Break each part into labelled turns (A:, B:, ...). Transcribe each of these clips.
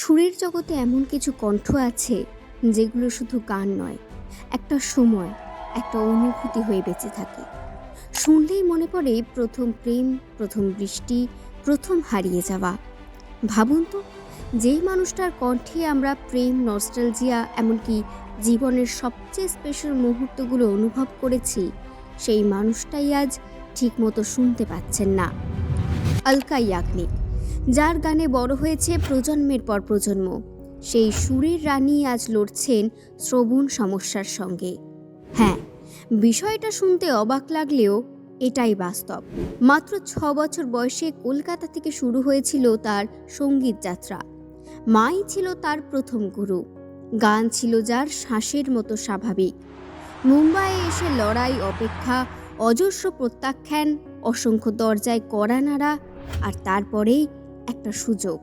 A: সুরের জগতে এমন কিছু কণ্ঠ আছে যেগুলো শুধু গান নয়, একটা সময়, একটা অনুভূতি হয়ে বেঁচে থাকে। শুনলেই মনে পড়ে প্রথম প্রেম, প্রথম বৃষ্টি, প্রথম হারিয়ে যাওয়া। ভাবুন তো, যেই মানুষটার কণ্ঠে আমরা প্রেম, নস্টালজিয়া, এমনকি জীবনের সবচেয়ে স্পেশাল মুহূর্তগুলো অনুভব করেছি, সেই মানুষটাই আজ ঠিকমতো শুনতে পাচ্ছেন না। আলকা ইয়াগনিক, যার গানে বড় হয়েছে প্রজন্মের পর প্রজন্ম, সেই সুরের রানী আজ লড়ছেন শ্রবণ সমস্যার সঙ্গে। হ্যাঁ, বিষয়টা শুনতে অবাক লাগলেও এটাই বাস্তব। মাত্র 6 বছর বয়সে কলকাতা থেকে শুরু হয়েছিল তার সঙ্গীত যাত্রা। মাই ছিল তার প্রথম গুরু। গান ছিল যার শ্বাসের মতো স্বাভাবিক। মুম্বাইয়ে এসে লড়াই, অপেক্ষা, অজস্র প্রত্যাখ্যান, অসংখ্য দরজায় কড়া নাড়া, আর তারপরেই একটা সুযোগ।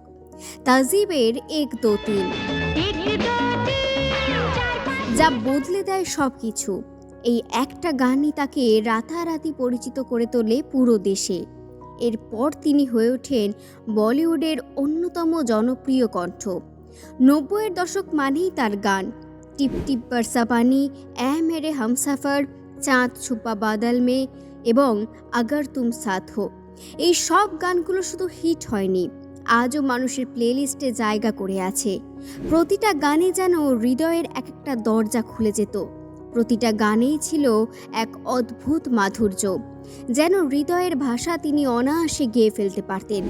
A: তাজিবের 1, 2, 3 যা বদলে দেয় সব কিছু। এই একটা গানই তাকে রাতারাতি পরিচিত করে তোলে পুরো দেশে। এরপর তিনি হয়ে ওঠেন বলিউডের অন্যতম জনপ্রিয় কণ্ঠ। 90-এর দশক মানেই তার গান। টিপ টিপ বরসা পানি, এ মেরে হামসফর, চাঁদ ছুপা বাদল মে এবং আগর তুম সাথ হো, এই সব গানগুলো শুধু হিট হয়নি, আজও মানুষের প্লেলিস্টে জায়গা করে আছে। প্রতিটা গানে যেন হৃদয়ের এক একটা দরজা খুলে যেত। প্রতিটা গানেই ছিল এক অদ্ভুত মাধুর্য, যেন হৃদয়ের ভাষা তিনি অনায়াসে গেয়ে ফেলতে পারতেন।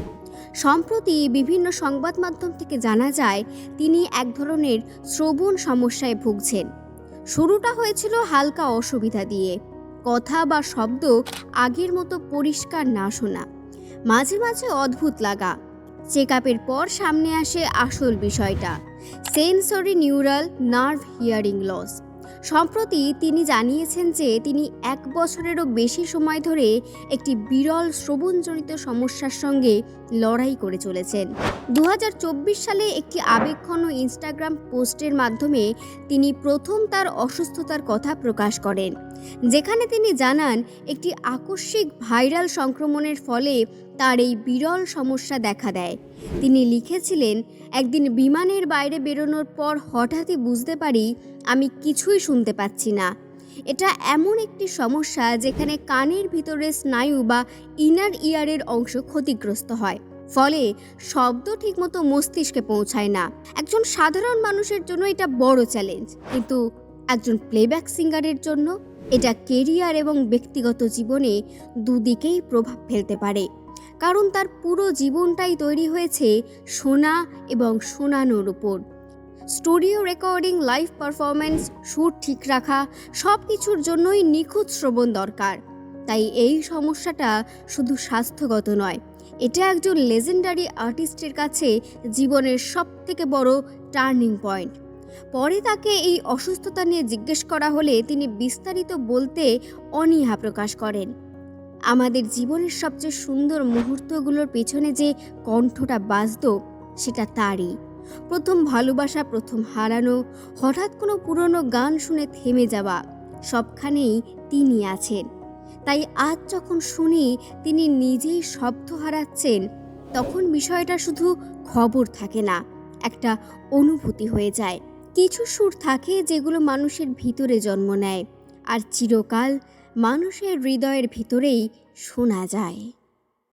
A: সম্প্রতি বিভিন্ন সংবাদ মাধ্যম থেকে জানা যায় তিনি এক ধরনের শ্রবণ সমস্যায় ভুগছেন। শুরুটা হয়েছিল হালকা অসুবিধা দিয়ে, কথা বা শব্দ আগের মতো পরিষ্কার না শোনা, মাঝে মাঝে অদ্ভুত লাগা। চেকআপের পর সামনে আসে আসল বিষয়টা, sensory neural nerve hearing loss. সম্প্রতি তিনি জানিয়েছেন যে তিনি 1 বছরেরও বেশি সময় ধরে একটি বিরল শ্রবণজনিত সমস্যার সঙ্গে লড়াই করে চলেছেন। 2024 সালে একটি আবেগঘন ইনস্টাগ্রাম পোস্টের মাধ্যমে তিনি প্রথম তার অসুস্থতার কথা প্রকাশ করেন, যেখানে তিনি জানান একটি আকস্মিক ভাইরাল সংক্রমণের ফলে তার এই বিরল সমস্যা দেখা দেয়। তিনি লিখেছিলেন, একদিন বিমানের বাইরে বেরোনোর পর হঠাৎই বুঝতে পারি আমি কিছুই শুনতে পাচ্ছি না। এটা এমন একটি সমস্যা যেখানে কানের ভিতরে স্নায়ু বা ইনার ইয়ারের অংশ ক্ষতিগ্রস্ত হয়, ফলে শব্দ ঠিকমতো মস্তিষ্কে পৌঁছায় না। একজন সাধারণ মানুষের জন্য এটা বড় চ্যালেঞ্জ, কিন্তু একজন প্লেব্যাক সিঙ্গারের জন্য এটা কেরিয়ার এবং ব্যক্তিগত জীবনে দুদিকেই প্রভাব ফেলতে পারে, কারণ তার পুরো জীবনটাই তৈরি হয়েছে শোনা এবং শোনানোর উপর। স্টুডিও রেকর্ডিং, লাইভ পারফরমেন্স, সুর ঠিক রাখা, সব কিছুর জন্যই নিখুঁত শ্রবণ দরকার। তাই এই সমস্যাটা শুধু স্বাস্থ্যগত নয়, এটা একজন লেজেন্ডারি আর্টিস্টের কাছে জীবনের সবথেকে বড় টার্নিং পয়েন্ট। পরে তাকে এই অসুস্থতা নিয়ে জিজ্ঞেস করা হলে তিনি বিস্তারিত বলতে অনীহা প্রকাশ করেন। আমাদের জীবনের সবচেয়ে সুন্দর মুহূর্তগুলোর পেছনে যে কণ্ঠটা বাজত, সেটা তারই। প্রথম ভালোবাসা, প্রথম হারানো, হঠাৎ কোনো পুরনো গান শুনে থেমে যাওয়া, সবখানেই তিনি আছেন। তাই আজ যখন শুনি তিনি নিজেই শব্দ হারাচ্ছেন, তখন বিষয়টা শুধু খবর থাকে না, একটা অনুভূতি হয়ে যায়। কিছু সুর থাকে যেগুলো মানুষের ভিতরে জন্ম নেয়, আর চিরকাল মানুষের হৃদয়ের ভিতরেই শোনা যায়।